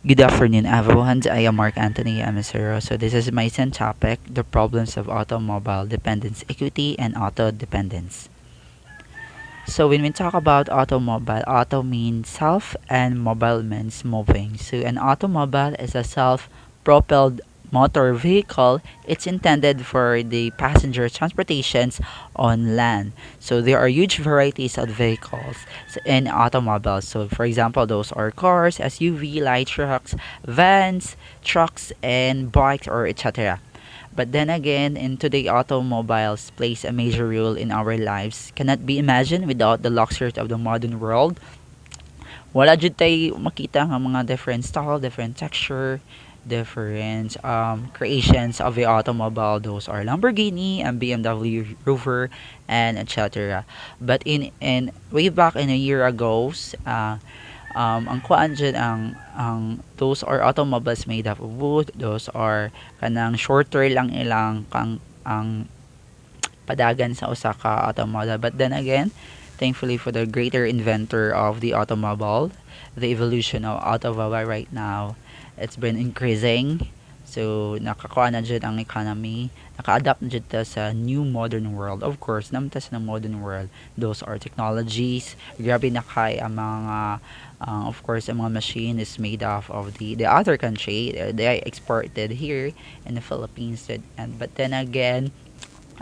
Good afternoon, everyone. I am Mark Anthony Amisero. So this is my second topic: the problems of automobile dependence equity and auto dependence. So when we talk about automobile, auto means self and mobile means moving. So an automobile is a self-propelled motor vehicle. It's intended for the passenger transportations on land. So there are huge varieties of vehicles in automobiles. So for example, those are cars, SUV, light trucks, vans, trucks, and bikes or etc. But then again, in today, automobiles plays a major role in our lives. Cannot be imagined without the luxuries of the modern world. Wala jud tay makita nga mga different style, different texture, different creations of the automobile. Those are Lamborghini and BMW Rover and etc. But in way back in a year ago, ang kuan dyan ang those are automobiles made of wood. Those are kanang shorter lang ilang kang ang padagan sa usa ka automobile. But then again, thankfully for the greater inventor of the automobile, the evolution of automobile right now, it's been increasing. So nakakuha na dyan ang economy, naka-adapt na dyan ta sa new modern world. Of course, naman ta sa modern world, those are technologies. Grabe na kay ang mga of course, ang mga machine is made of the other country. They exported here in the Philippines. And but then again,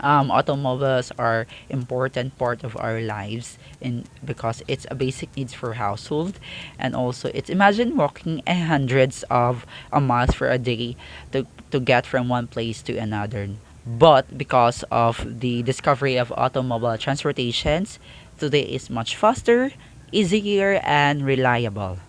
automobiles are important part of our lives in because it's a basic needs for household, and also it's imagine walking hundreds of miles for a day to get from one place to another. But because of the discovery of automobile transportations, today is much faster, easier, and reliable.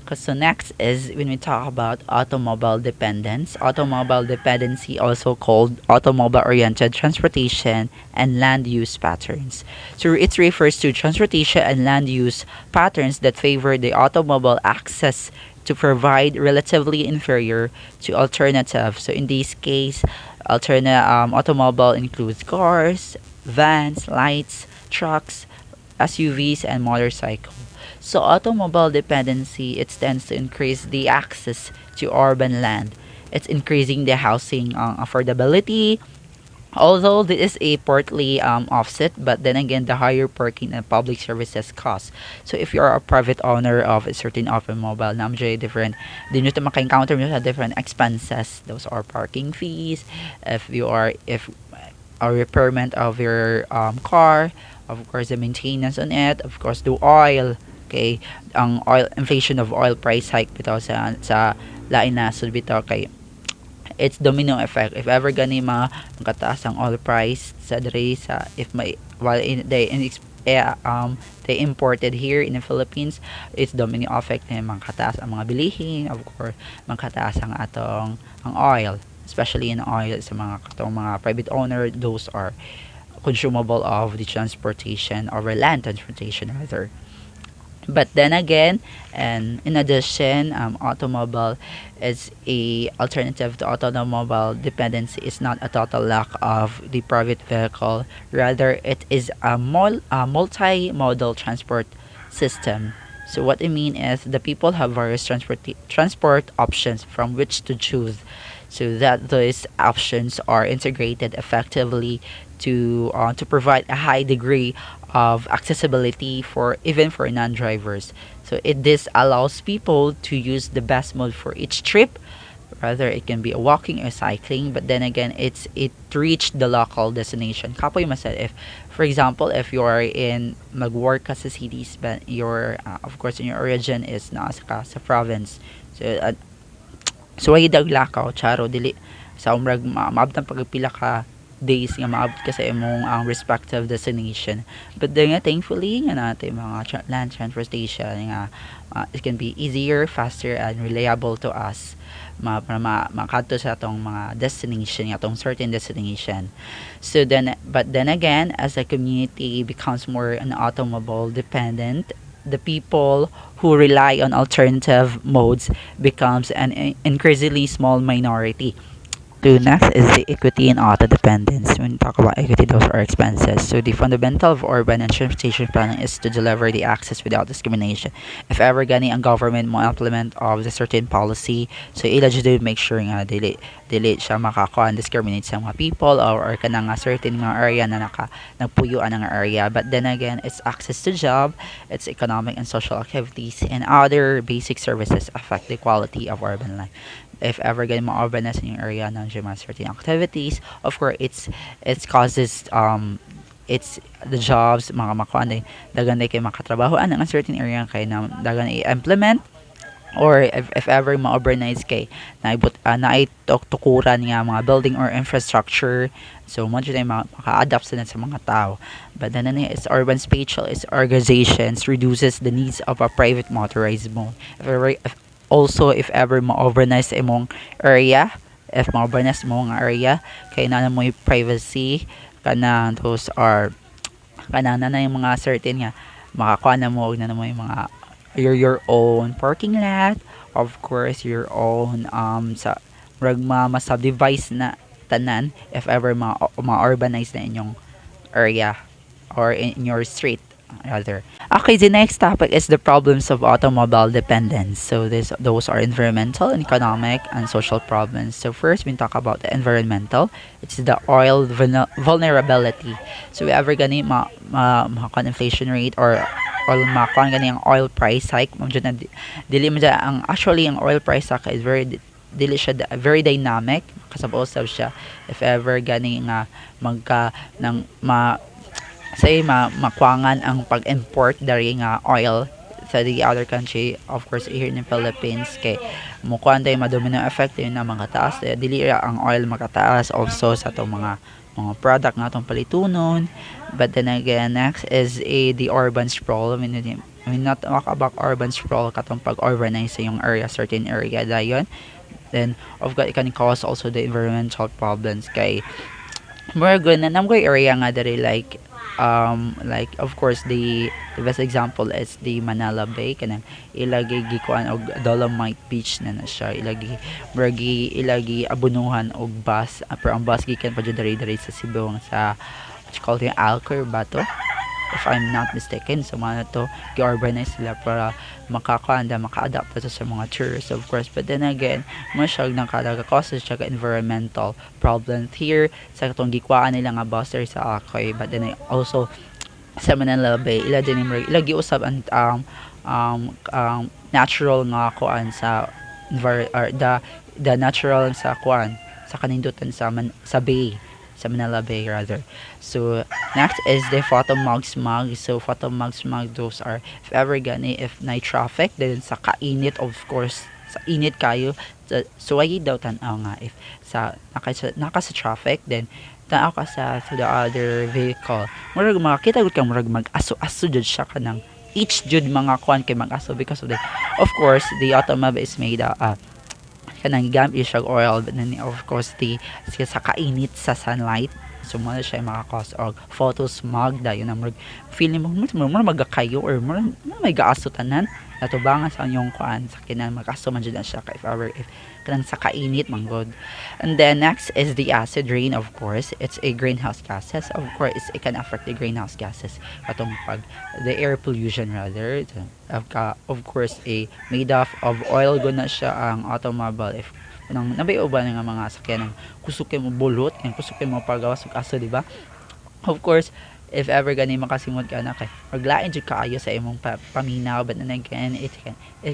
So next is when we talk about automobile dependence. Automobile dependency, also called automobile-oriented transportation and land use patterns. So it refers to transportation and land use patterns that favor the automobile access to provide relatively inferior to alternative. So in this case, automobile includes cars, vans, lights, trucks, SUVs, and motorcycles. So automobile dependency, it tends to increase the access to urban land. It's increasing the housing affordability. Although this is a partly offset, but then again, the higher parking and public services costs. So if you are a private owner of a certain automobile, namjay different, din nyo maka-encounter nyo sa different expenses. Those are parking fees. If a repairment of your car, of course the maintenance on it, of course the oil. Okay, ang oil inflation of oil price hike bitaw sa lain na sud bitaw kay it's domino effect. If ever gani makataas ang oil price sa diri sa if may while they imported here in the Philippines, it's domino effect na makataas ang mga bilihin, of course makataas ang atong ang oil, especially in oil sa mga katong mga private owner. Those are consumable of the transportation or land transportation rather. But then again, and in addition, automobile is a alternative to automobile dependency. Is not a total lack of the private vehicle. Rather, it is a multi-modal transport system. So what I mean is the people have various transport options from which to choose, so that those options are integrated effectively to provide a high degree of accessibility for even for non-drivers. So this allows people to use the best mode for each trip. Rather, it can be a walking or cycling, but then again, it to reach the local destination. Kapoy masal if, for example, if you are in magwork ka sa cities, but your of course in your origin is nasa ka sa province. So ay daglakaw charo dili sa umrag maabtan pagpila ka days nga maabot ka sa imong ang respective destination. But then nga thankfully nga natin mga land transportation nga it can be easier, faster, and reliable to us makadto sa atong mga destination, atong certain destination. So then, but then again, as a community becomes more an automobile dependent, the people who rely on alternative modes becomes an increasingly small minority. So next is the equity and auto dependence. When we talk about equity, those are expenses. So the fundamental of urban and transportation planning is to deliver the access without discrimination. If ever gani ang government mo implement of the certain policy, so ila just do make sure nga dili siya makakuha and discriminate sa mga people or kana nga certain mga area na nagpuyuan ng area. But then again, it's access to job, it's economic and social activities, and other basic services affect the quality of urban life. If ever gani ma-urbanize in yung area ng mga certain activities, of course it's causes it's the jobs mga makuan dagan kay makatrabahoan ang certain area kay na dagan i-implement, or if ever ma-urbanize kay naibot tukuran nga mga building or infrastructure, so mo jud maka-adapt sa mga tao. But then it's urban spatial is organizations reduces the needs of a private motorized mode. If ever ma-urbanize sa imong area, if ma-urbanize mo nga area kay na mo privacy kana, those are kana na yung mga certain nga makakuha na mo og na mo yung mga your own parking lot, of course your own sa murag ma-subdivide na tanan if ever ma-urbanize na inyong area or in your street rather. Okay, the next topic is the problems of automobile dependence. So those are environmental, economic, and social problems. So first, we talk about the environmental. It's the oil vulnerability. So we ever gani inflation rate or makakuha gani ang oil price hike, dili mo ang actually ang oil price hike is dili siya very dynamic, kasabot siya if ever gani nga magka ng makwangan ang pag-import dari nga oil sa the other country, of course here in the Philippines, kay mukuan day madomino effect yun na makataas dili ang oil makataas also sa itong mga product nga itong palitunon. But then again, next is the urban sprawl. I mean not talk about urban sprawl katong pag-urbanize sa yung area, certain area dayon. Then of course it can cause also the environmental problems kay more good na namgoy area nga dari like of course the best example is the Manila Bay, kanang ilagi gikuan og Dolomite Beach na siya, ilagi abunuhan og bus, pero ang bus gikan pa jud dari sa Cebu sa what you call yung Alcor Bato, if I'm not mistaken. So mga to gi-urbanize sila para maka-adapt sa mga tourists, of course. But then again, masyag nakaka-cause siya ka environmental problems here sa katong gikuan nila nga buster sa Akoy. But then also sa Manila Bay, ila giusab ang natural nga kuan sa or the natural sa kuan sa kanindutan sa bay, sa Manila Bay rather. So next is the photomog smog. So photomog smog, those are if ever gani if na traffic then sa kainit, of course sa init kayo, so ay daw tanaw nga if sa naka sa traffic then tanaw ka sa the other vehicle, murag makakita gud ka murag mag-aso jud siya kanang each jud mga kuan kay mag-aso because of of course the automobile is made kanang gamit siya oil, but then of course sa kainit sa sunlight, so mo siya maka-cause og photo smog dayon na murag feeling mo magakayo or may gaaso tanan natubangan sa inyong kuan sa kinan mag-aso man jud siya if kanang sa kainit manggod. And then next is the acid rain, of course it's a greenhouse gases, of course it can affect the greenhouse gases katong the air pollution rather. Of course made of oil gud na siya ang automobile if nang nabayo ba nga mga sakyanan kusuke mo bulot and kusuke mo pagawas og aso, di ba? Of course if ever gani makasimod ka na kay maglain jud kaayo sa imong paminaw, but then again it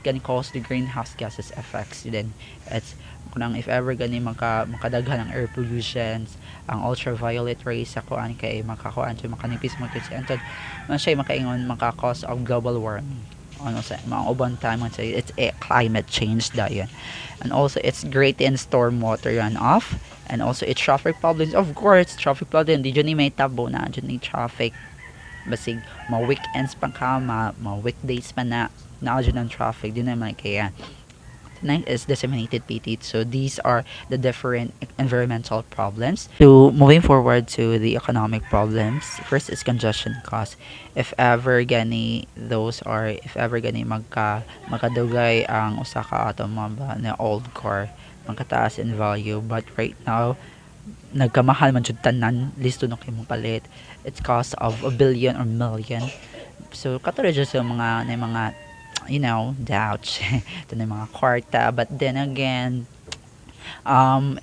can cause the greenhouse gases effects. Then it's kunang if ever gani makadaghan ang air pollutions, ang ultraviolet rays sa kuan kay makakuan siya makanipis mo kasi antod man siya makaingon maka-cause of global warming. Ano sa mga ubang time say it's a climate change dayon. And also it's great in storm water runoff, and also it's traffic problems, of course traffic problem di jud ni may tabo na jud ni traffic basig weekends pa ka weekdays pa na jud ang traffic di naman kaya Next is disseminated PT. So these are the different environmental problems. So moving forward to the economic problems, first is congestion cost. If ever gani makadugay ang usa ka automobile na old car, magkataas in value, but right now nagkamahal man jud tanan, listo na kay mong palit. It's cost of a billion or million. So katulad dyan sa mga doubts to na mga kwarta, but then again,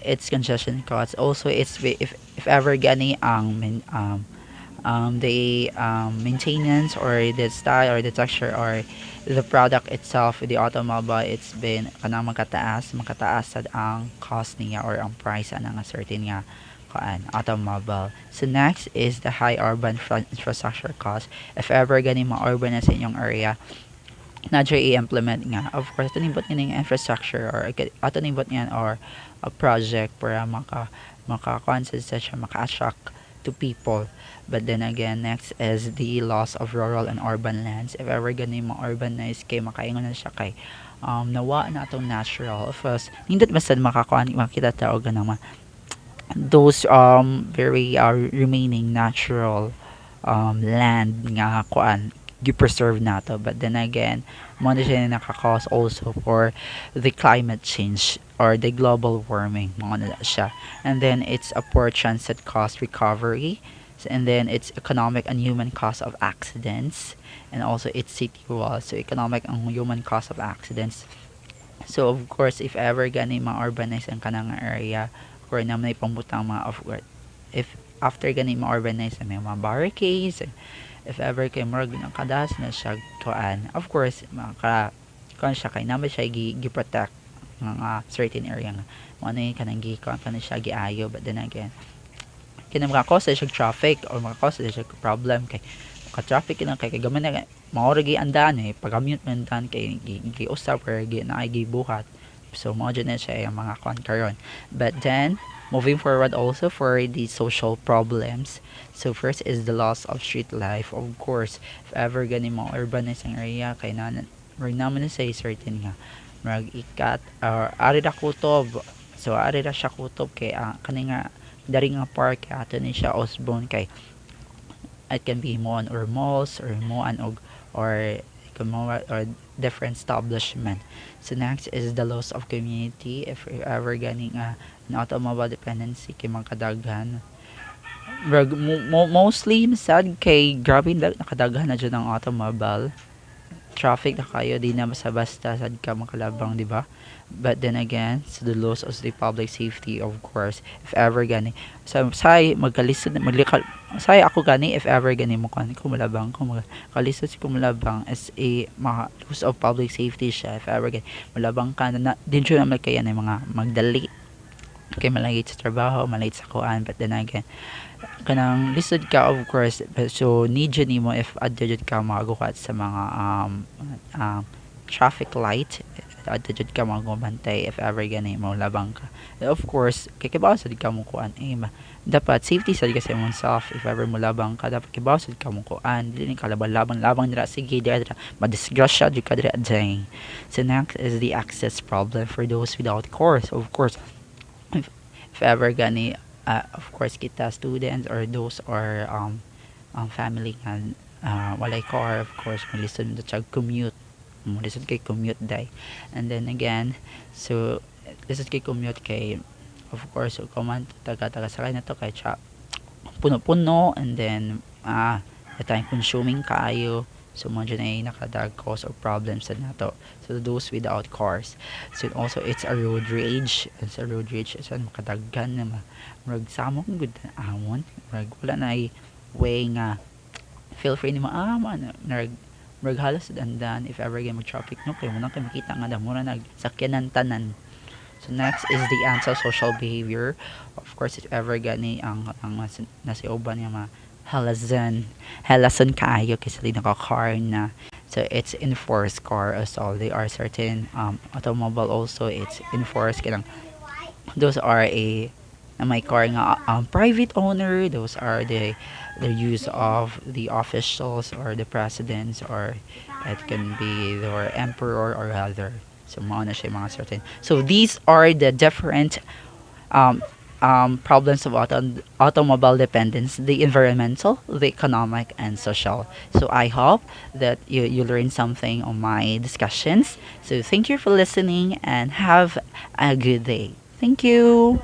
it's congestion costs. Also, if ever gani ang the maintenance or the style or the texture or the product itself, the automobile, it's been kanang makataas sad ang cost niya or ang price ng a certain nga automobile. So next is the high urban infrastructure cost. If ever gani ma-urban na sa inyong area, na i-implement nga, of course tanibot nga ng infrastructure or tanibot nga or a project para maka-consist siya, maka-attract to people. But then again, next is the loss of rural and urban lands. If ever gani ma-urbanize kay makaingon na siya kay nawa na atong natural. Of course, nindot masad makita tao ganang those very remaining natural land nga gi-preserve nato, but then again mo na siya nakaka-cause also for the climate change or the global warming mo na siya. And then it's a poor transit cost recovery, and then it's economic and human cost of accidents, and also it's city walls. So economic and human cost of accidents. So of course if ever gani ma-urbanize ang kanang area or na may pambutang mga if after gani ma-urbanize may mga barricades, if ever kay murag ng kadas na siya kuan, of course kuan siya kay naman siya gi-protect ng certain area nga mo na kanang kuan pa na siya giayo. But then again kina maka-cause siya traffic or maka-cause siya problem kay ka-traffic na kay gaman na maura gi andan pag-commute man dan kay gi-usab or gibuhat. So mo na siya yung mga kuan karon. But then moving forward also for the social problems. So first is the loss of street life. Of course, if ever gani mo urbanize ang area kay naman na say certain nga mag ikat or ari ra kutob. So ari ra siya kutob kay kani nga dari nga park ato ni siya Osborne kay it can be mo or malls or mo or different establishment. So next is the loss of community. If ever gani nga an automobile dependency kay magkadaghan mostly sad kay grabe nakadaghan na dyan ang automobile traffic na kayo di na basta-basta sad ka makalabang, di ba? But then again, so the loss of the public safety, of course, if ever gani say magkalisod say ako gani if ever gani mo kan kumalabang kalisod si kumalabang as a loss of public safety siya. If ever gani malabang ka na din siya naman kaya na mga magdali kay malate sa trabaho, malate sa kuan. But then again kanang lisod ka, of course, so need yun mo if adjud ka magagukat sa mga traffic light, adjud ka magumantay if ever gani mo labang ka. Of course kikibaw sad ka mo kuan dapat safety sad ka sa imong self. If ever mo labang ka dapat kibaw sad ka mo kuan, dili ka labang dira sige dira madisgrasya jud ka dira dyan. So next is the access problem for those without course. Of course if ever gani of course kita students or those or family nga walay car, of course malisod na siya commute, malisod kay commute day. And then again so lisod kay commute kay of course kuman taga sakay na to kay siya puno-puno, and then time consuming kaayo. So mo dyan ay nakadag cause of problems sa nato. So those without cars. So also it's a road rage. It's a road rage. So makadaggan na murag samong good amon. Murag wala na ay way nga feel free ni murag halos dandan if ever game mag-traffic no kay mo nang kay makita nga mura nagsakyanan tanan. So next is the antisocial behavior. Of course if ever gani ang nasa uban nga halason kaayo kasi naka-car na. So it's enforced car as all. They are certain automobile also it's enforced kinang those are may car nga private owner. Those are the use of the officials or the presidents, or it can be their emperor or other. So mao na siya mga certain. So these are the different um, problems of automobile dependence: the environmental, the economic, and social. So I hope that you learned something on my discussions. So thank you for listening and have a good day. Thank you.